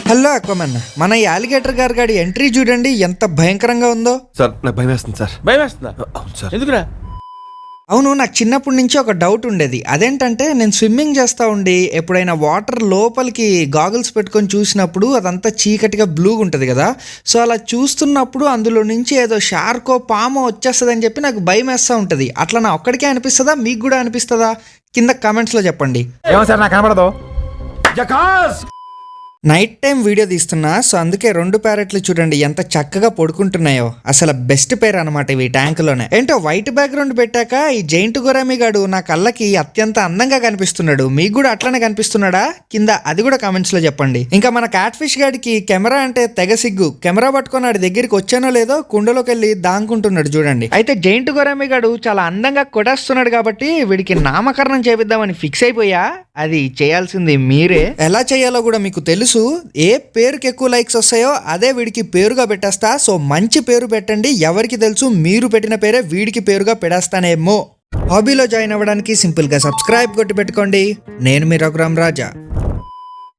Hello అక్వమన్, మన ఈ alligator గారి ఎంట్రీ చూడండి ఎంత భయంకరంగా ఉందో. సార్ నాకు భయం వేస్తుంది సార్. భయం వేస్తుందా? అవును సార్. ఎందుకురా? అవును, నాకు చిన్నప్పటి నుంచి ఒక డౌట్ ఉండేది. అదేంటంటే నేను స్విమ్మింగ్ చేస్తూ ఉండి ఎప్పుడైనా వాటర్ లోపలికి గాగుల్స్ పెట్టుకొని చూసినప్పుడు అదంతా చీకటిగా బ్లూగా ఉంటుంది కదా. సో అలా చూస్తున్నప్పుడు అందులో నుంచి ఏదో షార్కో పామో వచ్చేస్తుందని చెప్పి నాకు భయం వేస్తూ ఉంటుంది. అట్లా నా ఒక్కడికే అనిపిస్తుందా, మీకు కూడా అనిపిస్తుందా? కింద కామెంట్స్లో చెప్పండి. ఏమో సార్, నాకు కనబడదు. నైట్ టైం వీడియో తీస్తున్నా, సో అందుకే 2 ప్యారెట్లు చూడండి ఎంత చక్కగా పడుకుంటున్నాయో. అసలు బెస్ట్ పేరు అనమాట ఇవి ట్యాంకులోనే. ఏంటో వైట్ బ్యాక్గ్రౌండ్ పెట్టాక ఈ జైంట్ గొరామి గాడు నా కళ్ళకి అత్యంత అందంగా కనిపిస్తున్నాడు. మీకు కూడా అట్లానే కనిపిస్తున్నాడా? కింద అది కూడా కామెంట్స్ లో చెప్పండి. ఇంకా మన క్యాట్ ఫిష్ గాడికి కెమెరా అంటే తెగ సిగ్గు. కెమెరా పట్టుకొని ఆడి దగ్గరికి వచ్చానో లేదో కుండలోకి వెళ్ళి దాంకుంటున్నాడు చూడండి. అయితే జైంట్ గొరామి గాడు చాలా అందంగా కొడేస్తున్నాడు కాబట్టి వీడికి నామకరణం చేపిద్దామని ఫిక్స్ అయిపోయా. అది చేయాల్సింది మీరే. ఎలా చేయాలో కూడా మీకు తెలుసు. ఏ పేరుకి ఎక్కువ లైక్స్ వస్తాయో అదే వీడికి పేరుగా పెట్టేస్తా. సో మంచి పేరు పెట్టండి. ఎవరికి తెలుసు మీరు పెట్టిన పేరే వీడికి పేరుగా పెడేస్తానేమో. హాబీలో జాయిన్ అవ్వడానికి సింపుల్ గా సబ్స్క్రైబ్ కొట్టి పెట్టుకోండి. నేను మీ రఘురామ్ రాజా.